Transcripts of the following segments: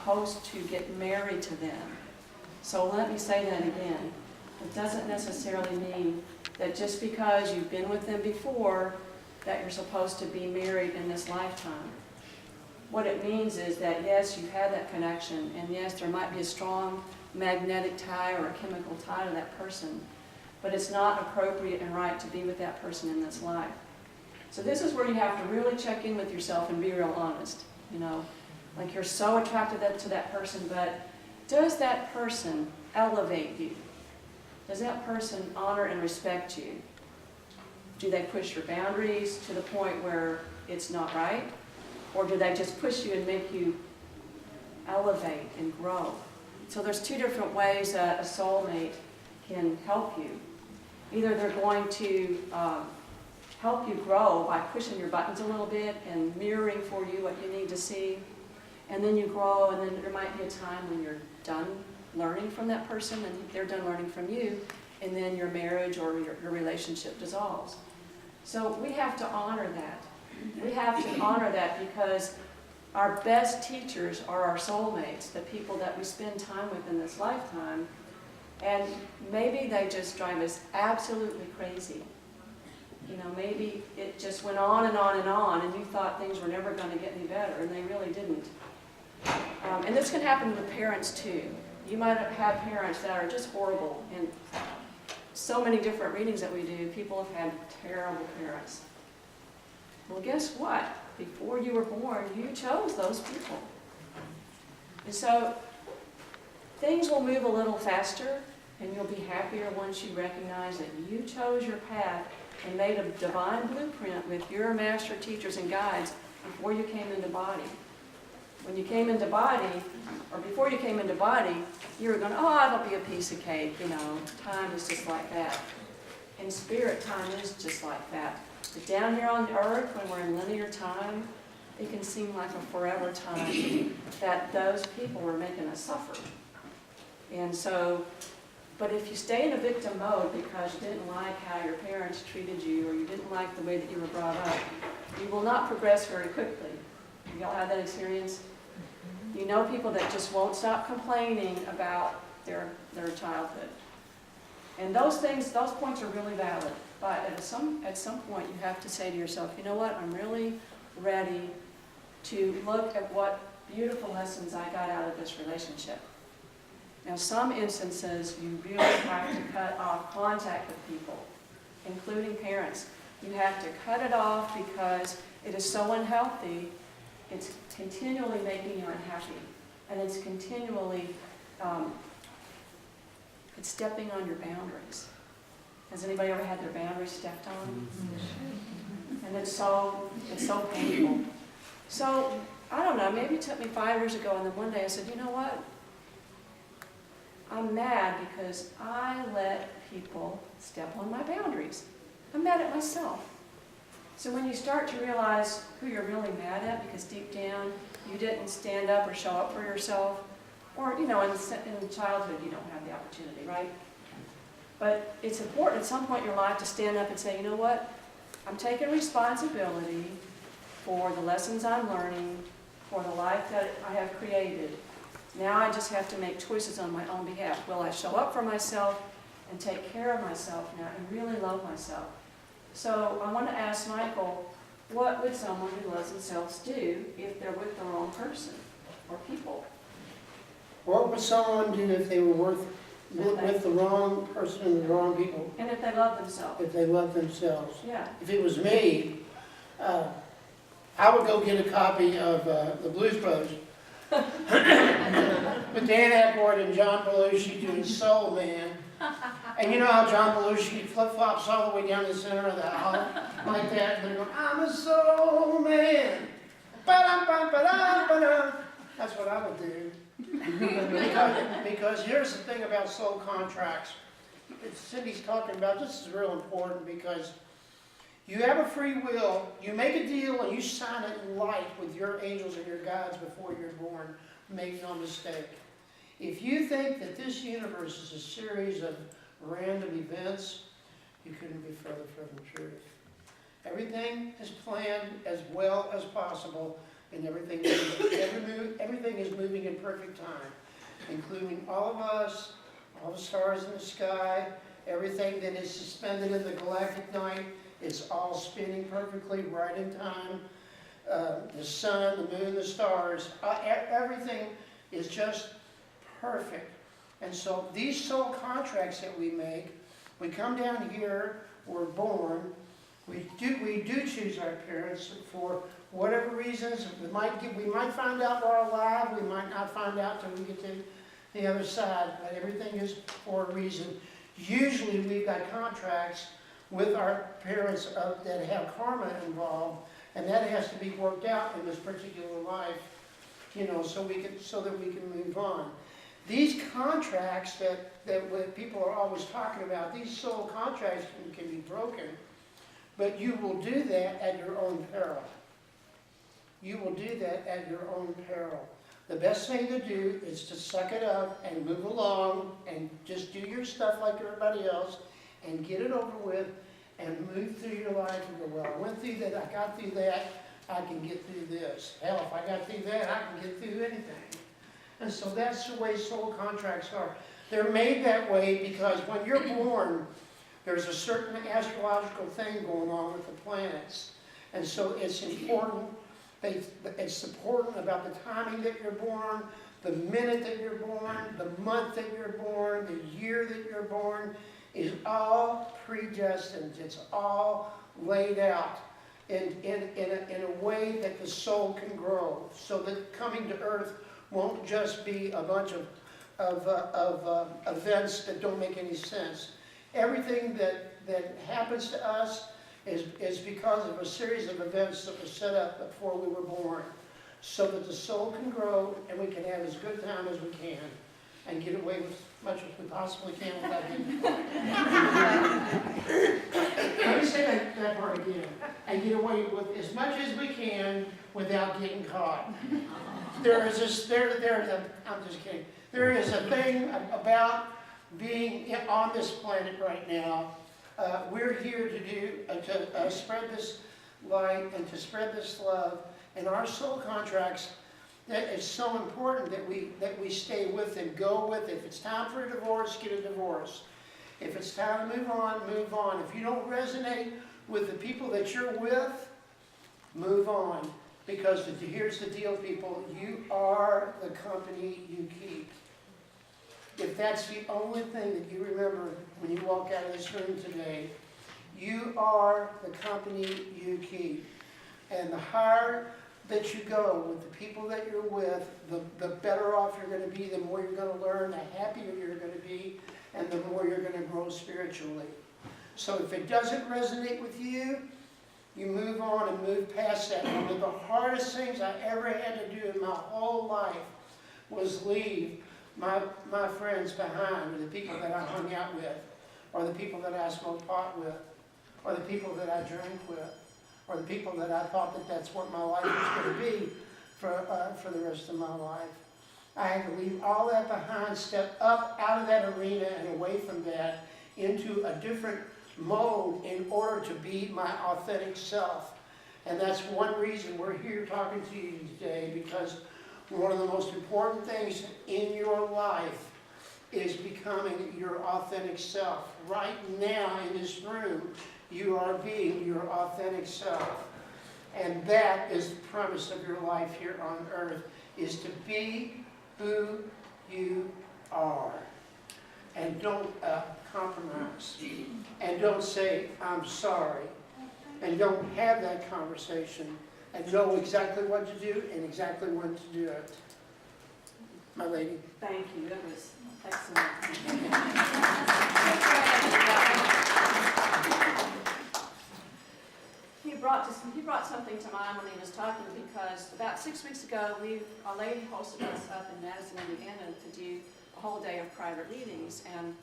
supposed to get married to them. So let me say that again. It doesn't necessarily mean that just because you've been with them before, that you're supposed to be married in this lifetime. What it means is that yes, you have that connection, and yes, there might be a strong magnetic tie or a chemical tie to that person, but it's not appropriate and right to be with that person in this life. So this is where you have to really check in with yourself and be real honest. You know, like you're so attracted to that person, but does that person elevate you? Does that person honor and respect you? Do they push your boundaries to the point where it's not right? Or do they just push you and make you elevate and grow? So there's two different ways that a soulmate can help you. Either they're going to help you grow by pushing your buttons a little bit and mirroring for you what you need to see, and then you grow, and then there might be a time when you're done learning from that person and they're done learning from you, and then your marriage or your relationship dissolves. So we have to honor that. We have to honor that because our best teachers are our soulmates, the people that we spend time with in this lifetime, and maybe they just drive us absolutely crazy. You know, maybe it just went on and on and on, and you thought things were never going to get any better, and they really didn't. And this can happen with parents too. You might have parents that are just horrible. In so many different readings that we do, people have had terrible parents. Well, guess what? Before you were born, you chose those people. And so things will move a little faster, and you'll be happier once you recognize that you chose your path and made a divine blueprint with your master teachers and guides before you came into body. When you came into body, or before you came into body, you were going, oh, it'll be a piece of cake, you know, time is just like that. In spirit, time is just like that. But down here on earth, when we're in linear time, it can seem like a forever time that those people were making us suffer. And so, but if you stay in a victim mode because you didn't like how your parents treated you, or you didn't like the way that you were brought up, you will not progress very quickly. Y'all have that experience? You know people that just won't stop complaining about their childhood. And those things, those points are really valid. But at some point you have to say to yourself, you know what, I'm really ready to look at what beautiful lessons I got out of this relationship. Now some instances you really have to cut off contact with people, including parents. You have to cut it off because it is so unhealthy. It's continually making you unhappy, and it's continually it's stepping on your boundaries. Has anybody ever had their boundaries stepped on? And it's so painful. So I don't know, maybe it took me 5 years ago, and then one day I said, you know what? I'm mad because I let people step on my boundaries. I'm mad at myself. So when you start to realize who you're really mad at, because deep down you didn't stand up or show up for yourself, or, you know, in childhood you don't have the opportunity, right? But it's important at some point in your life to stand up and say, you know what? I'm taking responsibility for the lessons I'm learning, for the life that I have created. Now I just have to make choices on my own behalf. Will I show up for myself and take care of myself now and really love myself? So I want to ask Michael, what would someone who loves themselves do if they're with the wrong person or people? What would someone do if they were with the wrong person and the wrong people? And if they love themselves. If they love themselves. Yeah. If it was me, I would go get a copy of the Blues Brothers. With Dan Aykroyd and John Belushi doing Soul Man. And you know how John Belushi flip-flops all the way down the center of the aisle like that, and they're going, I'm a soul man. Ba-dum-bum-ba-dum-ba-dum. That's what I would do. Because here's the thing about soul contracts. Cindy's talking about, this is real important because you have a free will, you make a deal and you sign it in light with your angels and your guides before you're born. Make no mistake. If you think that this universe is a series of random events, you couldn't be further from the truth. Everything is planned as well as possible and everything is moving in perfect time, including all of us, all the stars in the sky, everything that is suspended in the galactic night. It's all spinning perfectly, right in time. The sun, the moon, the stars, everything is just perfect. And so these soul contracts that we make, we come down here, we're born, we do choose our parents for whatever reasons. We might find out we're alive, we might not find out till we get to the other side, but everything is for a reason. Usually we've got contracts with our parents that have karma involved, and that has to be worked out in this particular life, so that we can move on. These contracts that people are always talking about, these soul contracts can be broken, but you will do that at your own peril. You will do that at your own peril. The best thing to do is to suck it up and move along and just do your stuff like everybody else and get it over with and move through your life and go, well, I went through that, I got through that, I can get through this. Hell, if I got through that, I can get through anything. And so that's the way soul contracts are. They're made that way because when you're born, there's a certain astrological thing going on with the planets. And so it's important. It's important about the timing that you're born, the minute that you're born, the month that you're born, the year that you're born is all predestined. It's all laid out in a way that the soul can grow, so that coming to earth won't just be a bunch of events that don't make any sense. Everything that happens to us is because of a series of events that were set up before we were born, so that the soul can grow and we can have as good time as we can and get away with as much as we possibly can without getting caught. Let me say that part again. And get away with as much as we can without getting caught. I'm just kidding. There is a thing about being on this planet right now. We're here to spread this light and to spread this love. And our soul contracts, that is so important that we stay with and go with it. If it's time for a divorce, get a divorce. If it's time to move on, move on. If you don't resonate with the people that you're with, move on. Because here's the deal, people. You are the company you keep. If that's the only thing that you remember when you walk out of this room today, you are the company you keep. And the higher that you go with the people that you're with, the better off you're going to be, the more you're going to learn, the happier you're going to be, and the more you're going to grow spiritually. So if it doesn't resonate with you, you move on and move past that. One of the hardest things I ever had to do in my whole life was leave my friends behind, or the people that I hung out with, or the people that I smoked pot with, or the people that I drank with, or the people that I thought that's what my life was going to be for the rest of my life. I had to leave all that behind, step up out of that arena and away from that into a different mode in order to be my authentic self. And that's one reason we're here talking to you today, because one of the most important things in your life is becoming your authentic self. Right now in this room, you are being your authentic self. And that is the premise of your life here on earth, is to be who you are. And don't compromise. And don't say, I'm sorry. And don't have that conversation. And know exactly what to do and exactly when to do it. My lady. Thank you. That was excellent. He brought something to mind when he was talking, because about 6 weeks ago, a lady hosted us up in Madison, Indiana, to do a whole day of private readings. And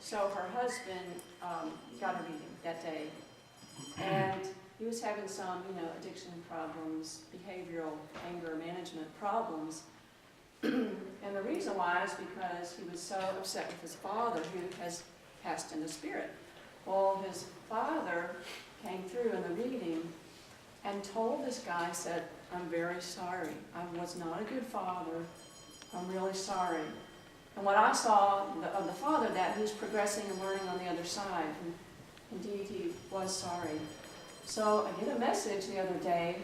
so her husband got a reading that day. And he was having some, addiction problems, behavioral anger management problems. And the reason why is because he was so upset with his father, who has passed into spirit. Well, his father came through in the reading and told this guy, said, I'm very sorry. I was not a good father. I'm really sorry. And what I saw of the father, that he was progressing and learning on the other side. And indeed, he was sorry. So I get a message the other day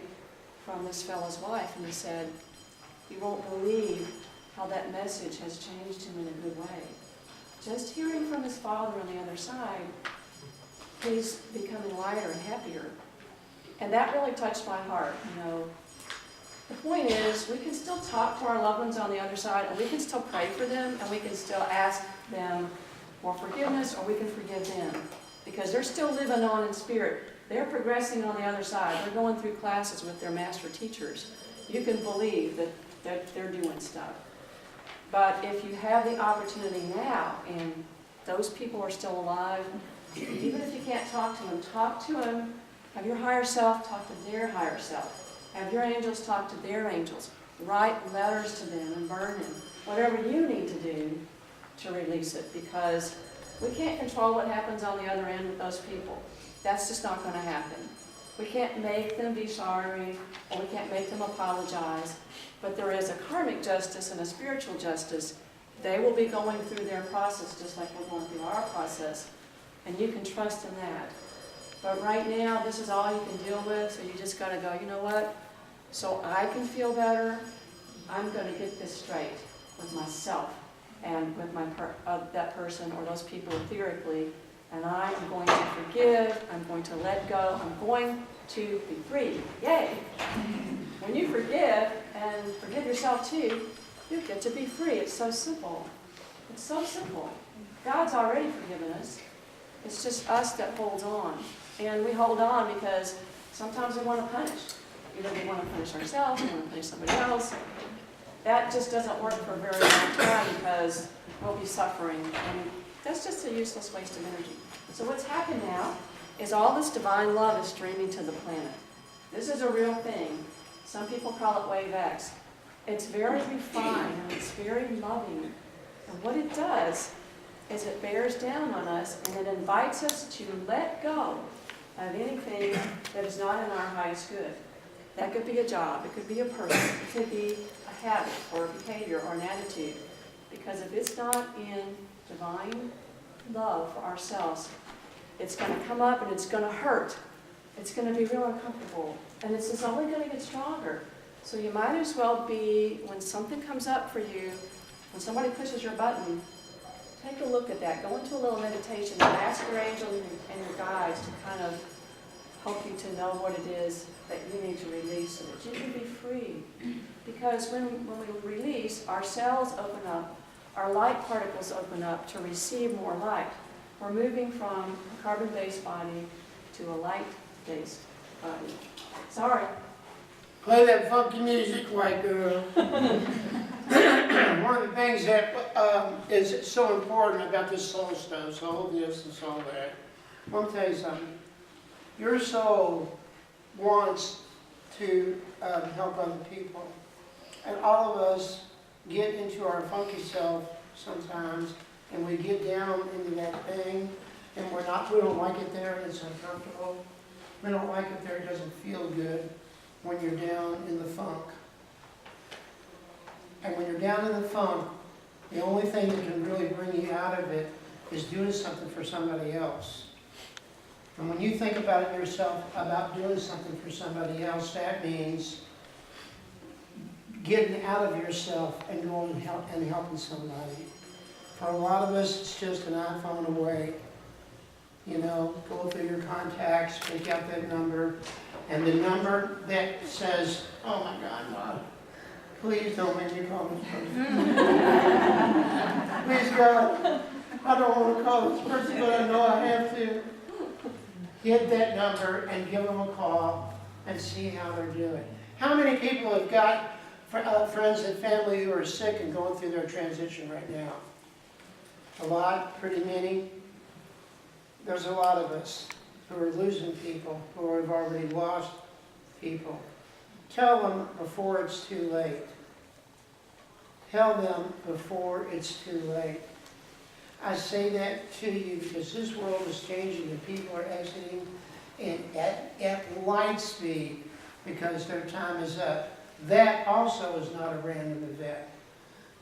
from this fellow's wife, and he said, "You won't believe how that message has changed him in a good way. Just hearing from his father on the other side, he's becoming lighter and happier." And that really touched my heart, you know. The point is, we can still talk to our loved ones on the other side, and we can still pray for them, and we can still ask them for forgiveness, or we can forgive them. Because they're still living on in spirit. They're progressing on the other side. They're going through classes with their master teachers. You can believe that they're doing stuff. But if you have the opportunity now, and those people are still alive, even if you can't talk to them, have your higher self talk to their higher self. Have your angels talk to their angels. Write letters to them and burn them. Whatever you need to do to release it, because we can't control what happens on the other end with those people. That's just not going to happen. We can't make them be sorry, or we can't make them apologize, but there is a karmic justice and a spiritual justice. They will be going through their process just like we're going through our process, and you can trust in that. But right now, this is all you can deal with, so you just got to go, you know what? So I can feel better, I'm going to get this straight with myself and with that person or those people etherically, and I am going to forgive, I'm going to let go, I'm going to be free. Yay! When you forgive, and forgive yourself too, you get to be free. It's so simple. It's so simple. God's already forgiven us. It's just us that holds on. And we hold on because sometimes we want to punish. Either we want to punish ourselves, we want to punish somebody else. That just doesn't work for a very long time because we'll be suffering. And that's just a useless waste of energy. So what's happened now is all this divine love is streaming to the planet. This is a real thing. Some people call it wave X. It's very refined and it's very loving. And what it does is it bears down on us and it invites us to let go of anything that is not in our highest good. That could be a job, it could be a person, it could be a habit or a behavior or an attitude. Because if it's not in divine love for ourselves, it's going to come up and it's going to hurt. It's going to be real uncomfortable. And it's just only going to get stronger. So you might as well be, when something comes up for you, when somebody pushes your button, take a look at that. Go into a little meditation and ask your angels and your guides to kind of help you to know what it is that you need to release so that you can be free. Because when we release, our cells open up, our light particles open up to receive more light. We're moving from a carbon-based body to a light-based body. Sorry. Play that funky music, white girl. One of the things that is so important about this soul stone, soul this and soul that, I want to tell you something. Your soul wants to help other people. And all of us get into our funky self sometimes, and we get down into that thing, and we don't like it there, it's uncomfortable. We don't like it there, it doesn't feel good when you're down in the funk. And when you're down in the funk, the only thing that can really bring you out of it is doing something for somebody else. And when you think about it yourself, about doing something for somebody else, that means getting out of yourself and going and helping somebody. For a lot of us, it's just an iPhone away. You know, go through your contacts, pick out that number, and the number that says, "Oh my God, God, please don't make me call this person. Please, God, I don't want to call this person, but I know I have to." Get that number and give them a call and see how they're doing. How many people have got friends and family who are sick and going through their transition right now? A lot, pretty many. There's a lot of us who are losing people, who have already lost people. Tell them before it's too late. Tell them before it's too late. I say that to you because this world is changing and people are exiting at light speed. because their time is up. That also is not a random event.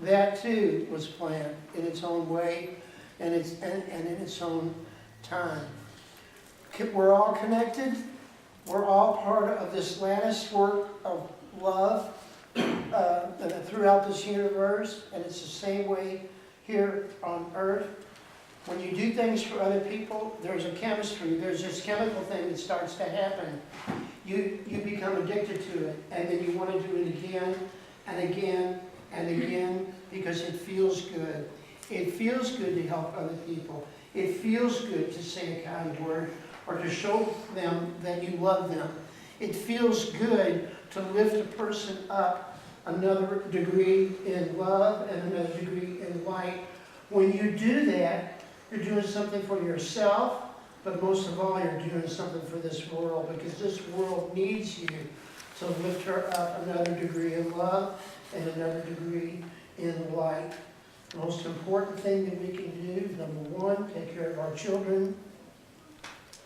That too was planned in its own way and in its own time. We're all connected. We're all part of this lattice work of love throughout this universe, and it's the same way here on earth. When you do things for other people, there's a chemistry, there's this chemical thing that starts to happen. You become addicted to it, and then you want to do it again and again and again because it feels good. It feels good to help other people. It feels good to say a kind word or to show them that you love them. It feels good to lift a person up another degree in love and another degree in light. When you do that, you're doing something for yourself, but most of all, you're doing something for this world, because this world needs you to lift her up another degree in love and another degree in light. The most important thing that we can do, number one, take care of our children,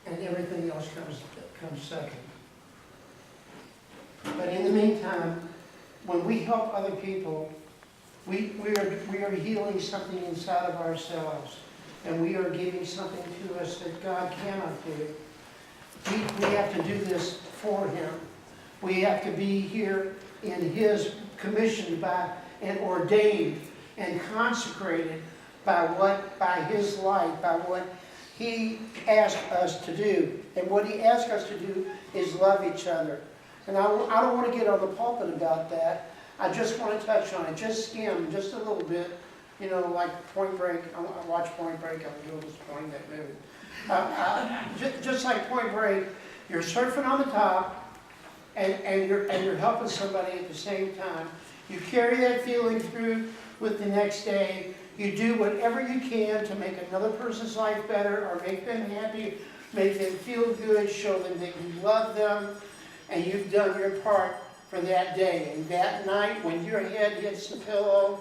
and everything else comes second. But in the meantime, when we help other people, we are healing something inside of ourselves, and we are giving something to us that God cannot do. We have to do this for Him. We have to be here in His commissioned by and ordained and consecrated by His light, by what He asked us to do. And what He asked us to do is love each other. And I don't want to get on the pulpit about that. I just want to touch on it, just skim, just a little bit. You know, like Point Break. I watch Point Break. I'm doing this point that movie. Just like Point Break, you're surfing on the top, and you're helping somebody at the same time. You carry that feeling through with the next day. You do whatever you can to make another person's life better, or make them happy, make them feel good, show them that you love them, and you've done your part for that day. And that night, when your head hits the pillow,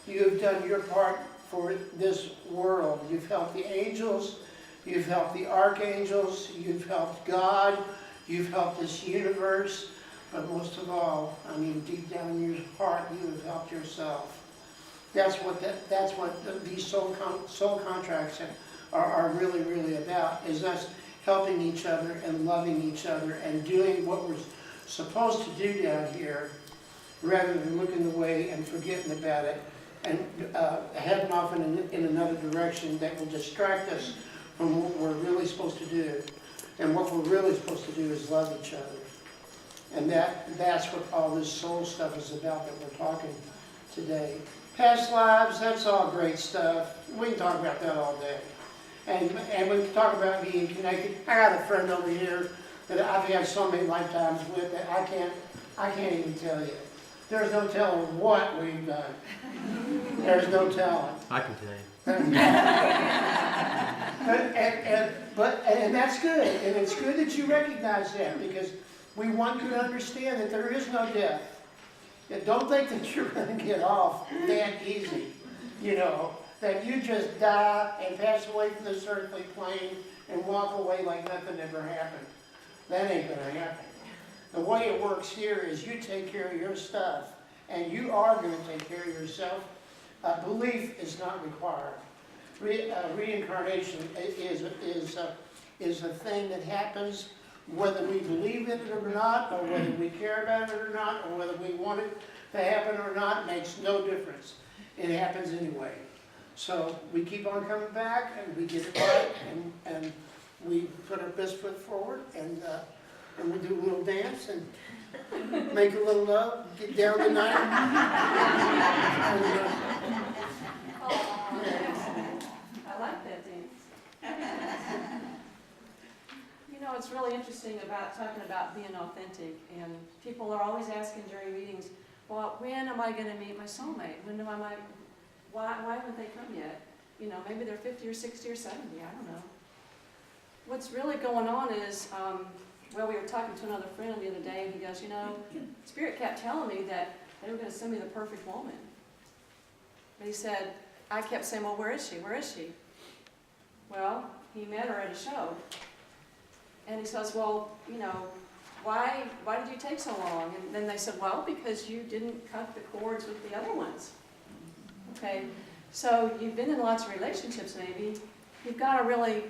you've done your part for this world. You've helped the angels, you've helped the archangels, you've helped God, you've helped this universe, but most of all, I mean, deep down in your heart, you have helped yourself. That's what these soul contracts are really, really about, is us helping each other and loving each other and doing what we're supposed to do down here, rather than looking away and forgetting about it and heading off in another direction that will distract us from what we're really supposed to do. And what we're really supposed to do is love each other. And that's what all this soul stuff is about that we're talking today. Past lives, that's all great stuff. We can talk about that all day. And we can talk about being connected. I got a friend over here that I've had so many lifetimes with that I can't even tell you. There's no telling what we've done. There's no telling. I can tell you. And that's good. And it's good that you recognize that, because we want you to understand that there is no death. And don't think that you're going to get off that easy. You know, that you just die and pass away from this earthly plane and walk away like nothing ever happened. That ain't going to happen. The way it works here is you take care of your stuff, and you are going to take care of yourself. Belief is not required. Reincarnation is a thing that happens whether we believe in it or not, or whether we care about it or not, or whether we want it to happen or not, makes no difference. It happens anyway. So we keep on coming back, and we get it right, and we put our best foot forward, and we do a little dance and make a little love, get down tonight. I like that dance. You know, it's really interesting about talking about being authentic, and people are always asking during meetings, well, when am I going to meet my soulmate? Why haven't they come yet? You know, maybe they're 50 or 60 or 70, I don't know. What's really going on is, well, we were talking to another friend the other day, and he goes, you know, Spirit kept telling me that they were going to send me the perfect woman. But he said, I kept saying, well, where is she? Where is she? Well, he met her at a show. And he says, well, you know, why did you take so long? And then they said, well, because you didn't cut the cords with the other ones. Okay, so you've been in lots of relationships maybe. You've got to really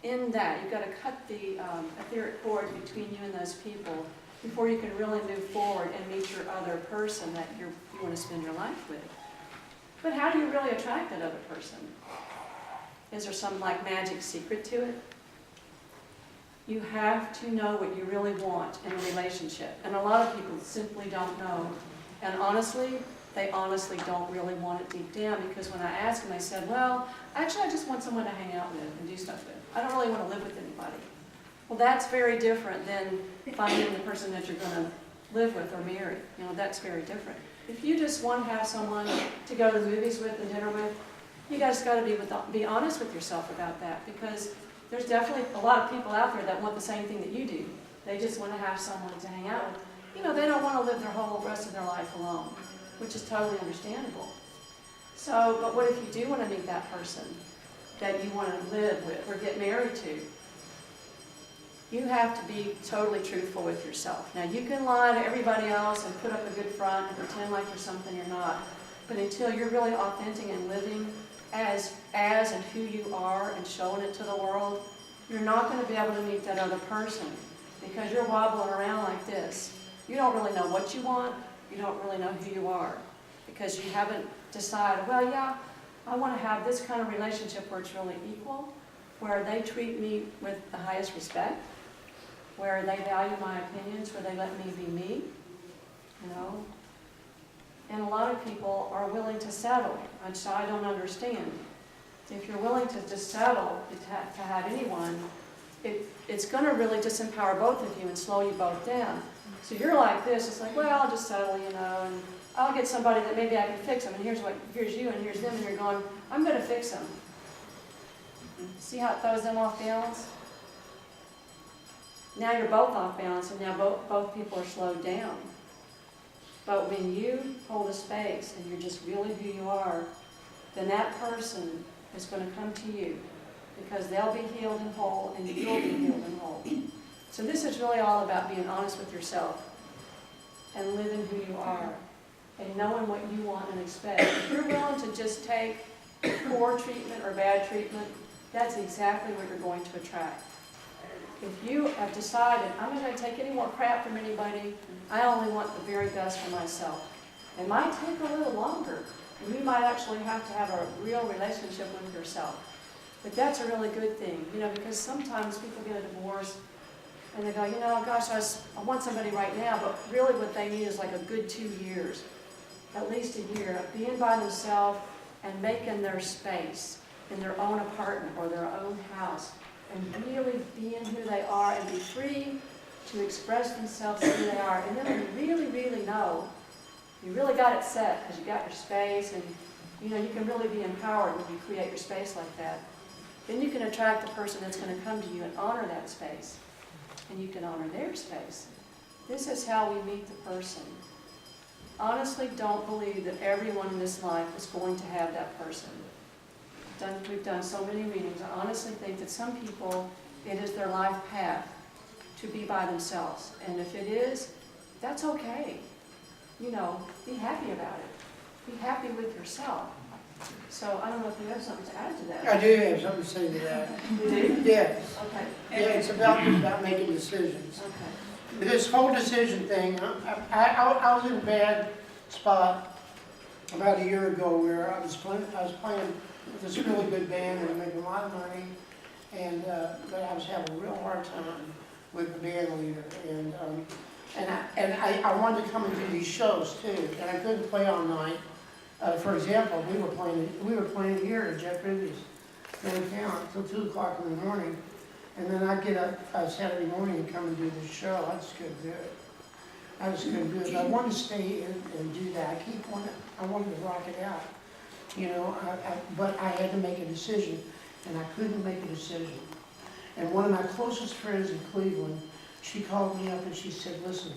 end that. You've got to cut the etheric cords between you and those people before you can really move forward and meet your other person that you want to spend your life with. But how do you really attract that other person? Is there some like magic secret to it? You have to know what you really want in a relationship. And a lot of people simply don't know. And honestly, they honestly don't really want it deep down, because when I asked them, they said, well, actually I just want someone to hang out with and do stuff with. I don't really want to live with anybody. Well, that's very different than finding the person that you're going to live with or marry. You know, that's very different. If you just want to have someone to go to the movies with and dinner with, you guys got to be honest with yourself about that, because there's definitely a lot of people out there that want the same thing that you do. They just want to have someone to hang out with. You know, they don't want to live their whole rest of their life alone, which is totally understandable. So, but what if you do want to meet that person that you want to live with or get married to? You have to be totally truthful with yourself. Now, you can lie to everybody else and put up a good front and pretend like you're something you're not. But until you're really authentic and living as and who you are and showing it to the world, you're not going to be able to meet that other person, because you're wobbling around like this. You don't really know what you want. You don't really know who you are, because you haven't decided, well, yeah, I want to have this kind of relationship where it's really equal, where they treat me with the highest respect, where they value my opinions, where they let me be me, you know. And a lot of people are willing to settle, which I don't understand. If you're willing to just settle to have anyone, it's going to really disempower both of you and slow you both down. So you're like this, it's like, well, I'll just settle, you know, and I'll get somebody that maybe I can fix them, and here's you, and here's them, and you're going, I'm going to fix them. See how it throws them off balance? Now you're both off balance, and now both people are slowed down. But when you hold a space and you're just really who you are, then that person is going to come to you, because they'll be healed and whole, and you'll be healed and whole. So this is really all about being honest with yourself and living who you are and knowing what you want and expect. If you're willing to just take poor treatment or bad treatment, that's exactly what you're going to attract. If you have decided, I'm not going to take any more crap from anybody, I only want the very best for myself. It might take a little longer, and you might actually have to have a real relationship with yourself. But that's a really good thing, you know, because sometimes people get a divorce and they go, you know, gosh, I want somebody right now, but really what they need is like a good 2 years, at least a year, of being by themselves and making their space in their own apartment or their own house, and really being who they are and be free to express themselves who they are. And then when you really, really know, you really got it set because you got your space, and you know you can really be empowered when you create your space like that. Then you can attract the person that's going to come to you and honor that space, and you can honor their space. This is how we meet the person. Honestly, don't believe that everyone in this life is going to have that person. We've done so many readings. I honestly think that some people, it is their life path to be by themselves. And if it is, that's okay. You know, be happy about it. Be happy with yourself. So I don't know if you have something to add to that. I do have something to say to that. You do? Yes. Okay. Yeah, it's about making decisions. Okay. This whole decision thing, I was in a bad spot about a year ago where I was playing with this really good band and making a lot of money, and but I was having a real hard time with the band leader, and I wanted to come and do these shows too, and I couldn't play all night. For example, we were playing here at Jeff Ruby's downtown till 2 o'clock in the morning, and then I'd get up Saturday morning and come and do this show. I just couldn't do it. I just couldn't do it. But I wanted to stay and do that. I wanted to rock it out. You know, but I had to make a decision, and I couldn't make a decision. And one of my closest friends in Cleveland, she called me up and she said, listen,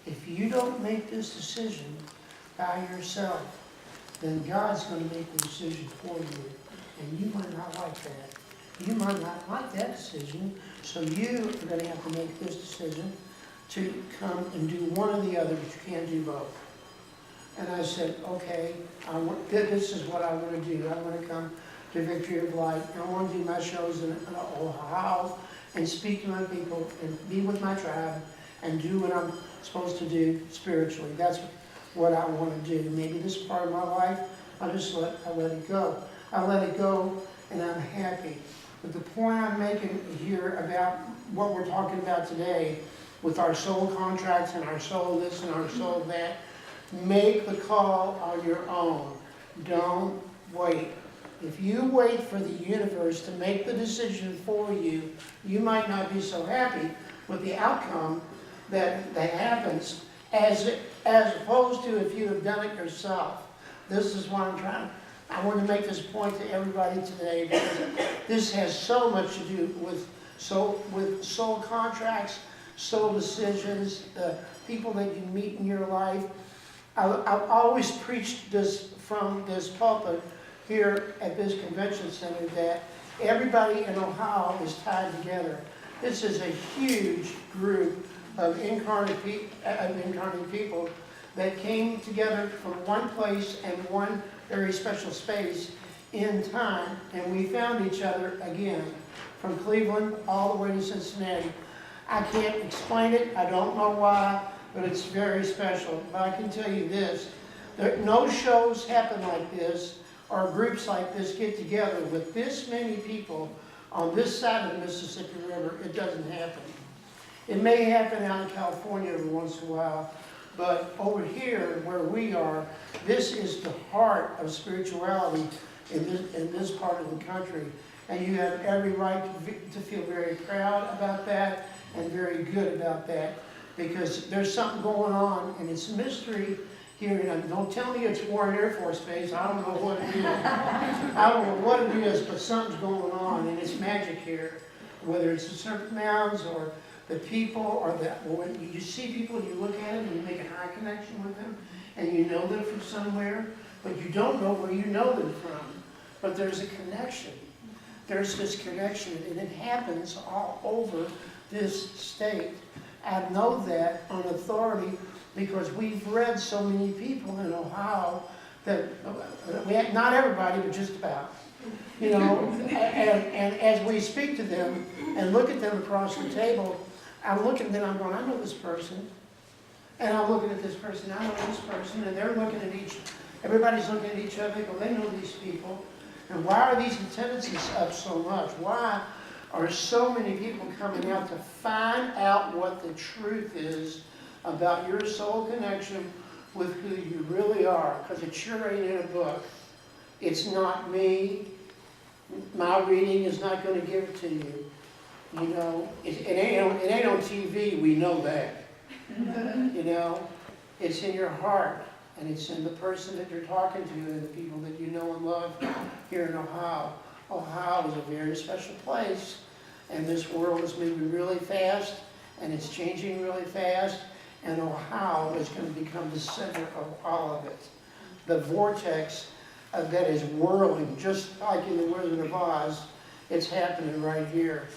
if you don't make this decision by yourself, then God's going to make the decision for you. And you might not like that. You might not like that decision, so you are going to have to make this decision. to come and do one or the other, but you can't do both. And I said, okay, this is what I want to do. I want to come to Victory of Light. I want to do my shows in Ohio and speak to my people and be with my tribe and do what I'm supposed to do spiritually. That's what I want to do. Maybe this part of my life, I let it go. I let it go, and I'm happy. But the point I'm making here about what we're talking about today, with our soul contracts and our soul this and our soul that, make the call on your own. Don't wait. If you wait for the universe to make the decision for you, you might not be so happy with the outcome that happens as opposed to if you have done it yourself. This is what I want to make this point to everybody today, because this has so much to do with soul contracts, soul decisions, the people that you meet in your life. I've always preached this from this pulpit here at this convention center, that everybody in Ohio is tied together. This is a huge group of incarnate people that came together from one place and one very special space in time, and we found each other again, from Cleveland all the way to Cincinnati. I can't explain it, I don't know why, but it's very special. But I can tell you this, that no shows happen like this, or groups like this get together with this many people on this side of the Mississippi River. It doesn't happen. It may happen out in California every once in a while, but over here where we are, this is the heart of spirituality in this part of the country. And you have every right to feel very proud about that and very good about that, because there's something going on, and it's a mystery here. And don't tell me it's Warren Air Force Base. I don't know what it is. I don't know what it is, but something's going on, and it's magic here. Whether it's the serpent mounds or the people, or when you see people and you look at them and you make a high connection with them, and you know them from somewhere, but you don't know where you know them from. But there's a connection. There's this connection, and it happens all over this state. I know that on authority because we've read so many people in Ohio that, not everybody, but just about. You know, and as we speak to them and look at them across the table, I'm looking at them, I'm going, I know this person. And I'm looking at this person, I know this person, and they're looking at everybody's looking at each other, go, they know these people. And why are these attendances up so much? Why are so many people coming out to find out what the truth is about your soul connection with who you really are? Because it sure ain't in a book. It's not me. My reading is not going to give it to you. You know, it ain't on TV, we know that. You know, it's in your heart, and it's in the person that you're talking to and the people that you know and love here in Ohio. Ohio is a very special place, and this world is moving really fast, and it's changing really fast, and Ohio is going to become the center of all of it. The vortex that is whirling, just like in the Wizard of Oz, it's happening right here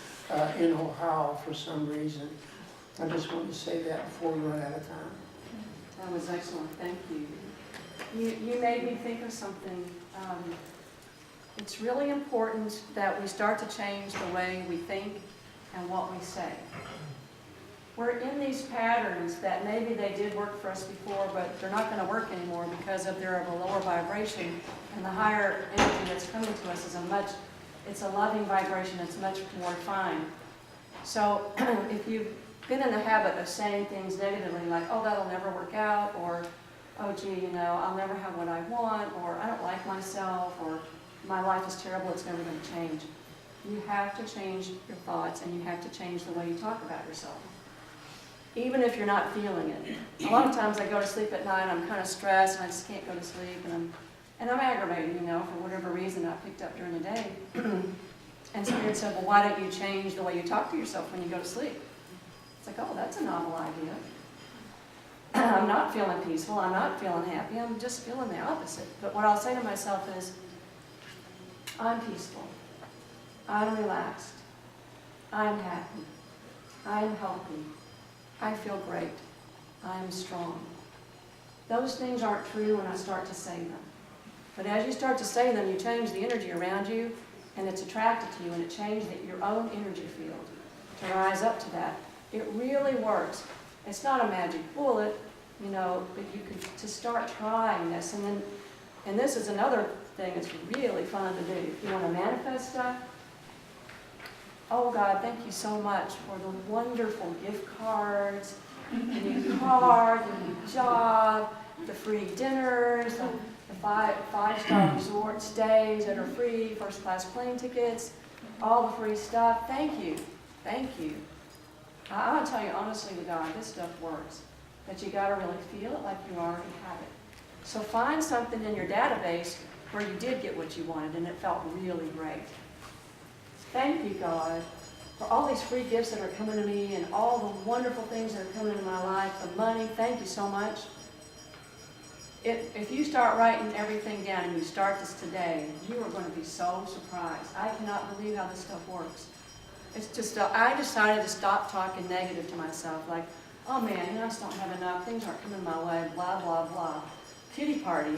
in Ohio for some reason. I just wanted to say that before we run out of time. That was excellent, thank you. You made me think of something. It's really important that we start to change the way we think and what we say. We're in these patterns that maybe they did work for us before, but they're not going to work anymore because they're of a lower vibration, and the higher energy that's coming to us is it's a loving vibration that's much more refined. So if you've been in the habit of saying things negatively, like, oh, that'll never work out, or, oh, gee, you know, I'll never have what I want, or I don't like myself, or my life is terrible, it's never going to change. You have to change your thoughts, and you have to change the way you talk about yourself, even if you're not feeling it. A lot of times I go to sleep at night, I'm kind of stressed, and I just can't go to sleep, and I'm aggravated, you know, for whatever reason I picked up during the day. And Spirit said, well, why don't you change the way you talk to yourself when you go to sleep? It's like, oh, that's a novel idea. I'm not feeling peaceful, I'm not feeling happy, I'm just feeling the opposite. But what I'll say to myself is, I'm peaceful, I'm relaxed, I'm happy, I'm healthy, I feel great. I am strong. Those things aren't true when I start to say them. But as you start to say them, you change the energy around you, and it's attracted to you, and it changes your own energy field to rise up to that. It really works. It's not a magic bullet, you know, but you can to start trying this. And this is another thing that's really fun to do. If you want to manifest stuff, oh God, thank you so much for the wonderful gift cards, the new car, the new job, the free dinners, the five-star resort stays that are free, first-class plane tickets, all the free stuff. Thank you. Thank you. I want to tell you honestly to God, this stuff works. But you got to really feel it like you already have it. So find something in your database where you did get what you wanted and it felt really great. Thank you, God, for all these free gifts that are coming to me and all the wonderful things that are coming into my life, the money. Thank you so much. If you start writing everything down and you start this today, you are going to be so surprised. I cannot believe how this stuff works. It's just, I decided to stop talking negative to myself, like, oh man, I just don't have enough, things aren't coming my way, blah, blah, blah. Pity party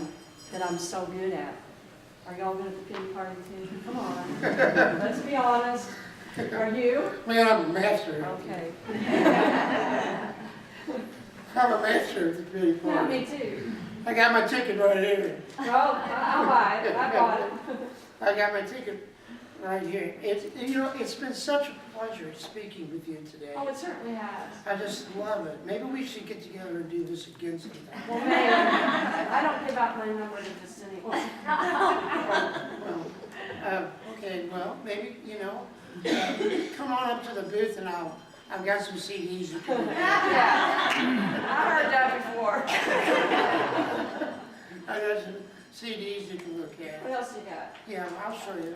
that I'm so good at. Are y'all good at the pity party too? Come on. Let's be honest. Are you? Man, I'm a master. Okay. I'm a master of the pity party. Yeah, me too. I got my ticket right here. Well, I'll buy it. I bought it. I got my ticket right here. It's been such a pleasure speaking with you today. Oh, it certainly has. I just love it. Maybe we should get together and do this again sometime. Well, maybe. I don't give out my number to just anyone. Okay, well, maybe, come on up to the booth and I've got some CDs you can look at. Yeah, I heard that before. I got some CDs you can look at. What else you got? Yeah, I'll show you.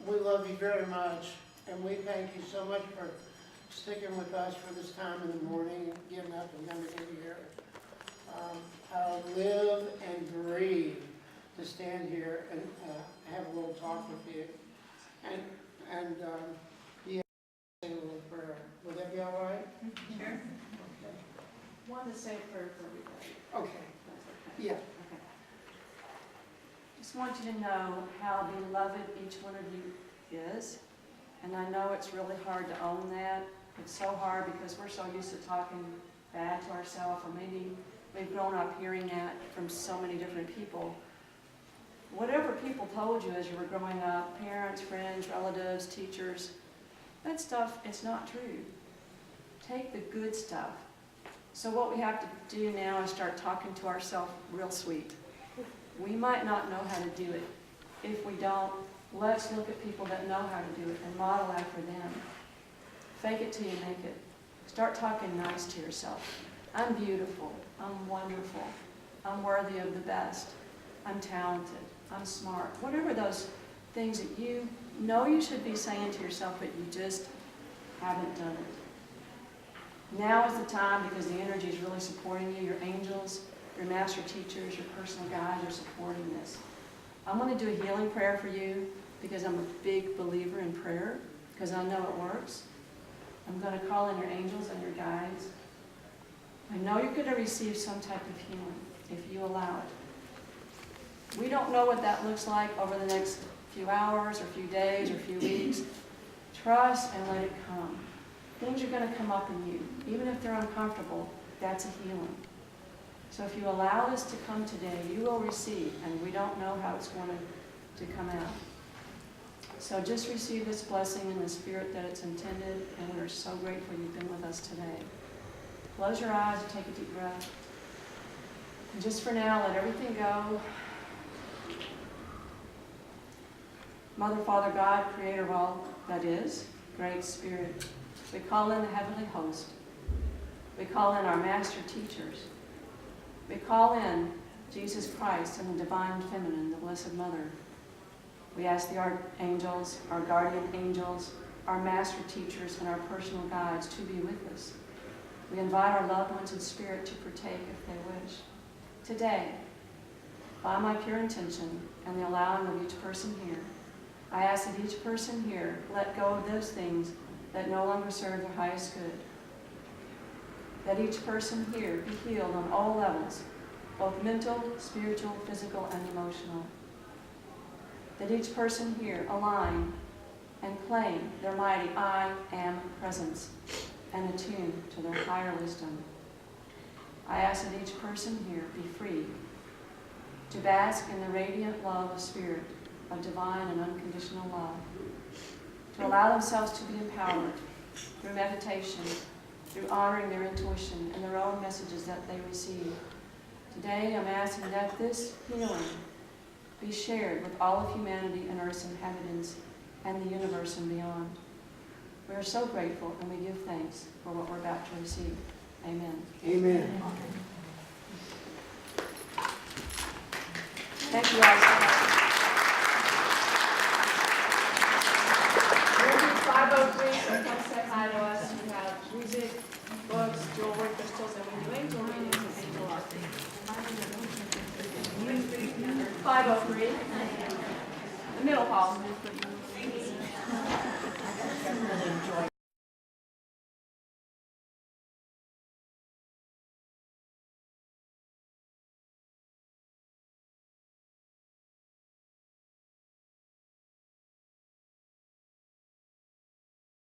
We love you very much, and we thank you so much for sticking with us for this time in the morning, and getting up and coming in here. I'll live and breathe to stand here and have a little talk with you, and say a little prayer. Would that be all right? Sure. Okay. One to say a prayer for everybody. Okay. That's okay. Yeah. Okay. Just want you to know how beloved each one of you is. And I know it's really hard to own that. It's so hard because we're so used to talking bad to ourselves, or maybe we've grown up hearing that from so many different people. Whatever people told you as you were growing up, parents, friends, relatives, teachers, that stuff is not true. Take the good stuff. So what we have to do now is start talking to ourselves real sweet. We might not know how to do it. If we don't, let's look at people that know how to do it and model after them. Fake it till you make it. Start talking nice to yourself. I'm beautiful. I'm wonderful. I'm worthy of the best. I'm talented. I'm smart. Whatever those things that you know you should be saying to yourself, but you just haven't done it. Now is the time, because the energy is really supporting you. Your angels, your master teachers, your personal guides are supporting this. I'm going to do a healing prayer for you because I'm a big believer in prayer, because I know it works. I'm going to call in your angels and your guides. I know you're going to receive some type of healing if you allow it. We don't know what that looks like over the next few hours or few days or few weeks. Trust and let it come. Things are going to come up in you. Even if they're uncomfortable, that's a healing. So if you allow this to come today, you will receive, and we don't know how it's going to come out. So just receive this blessing in the spirit that it's intended, and we're so grateful you've been with us today. Close your eyes and take a deep breath. And just for now, let everything go. Mother, Father, God, creator of all that is, great spirit, we call in the heavenly host. We call in our master teachers. We call in Jesus Christ and the divine feminine, the Blessed Mother. We ask the archangels, our guardian angels, our master teachers, and our personal guides to be with us. We invite our loved ones in spirit to partake if they wish. Today, by my pure intention and the allowing of each person here, I ask that each person here let go of those things that no longer serve their highest good. That each person here be healed on all levels, both mental, spiritual, physical, and emotional. That each person here align and claim their mighty I am presence and attune to their higher wisdom. I ask that each person here be free to bask in the radiant love of spirit, of divine and unconditional love, to allow themselves to be empowered through meditation, through honoring their intuition and their own messages that they receive. Today I'm asking that this healing be shared with all of humanity and Earth's inhabitants and the universe and beyond. We are so grateful and we give thanks for what we're about to receive. Amen. Amen. Thank you all so much. We'll do 503, so come say hi to us. We have music, books, jewelry, crystals, and we do angel readings and angel art. 503, the middle hall.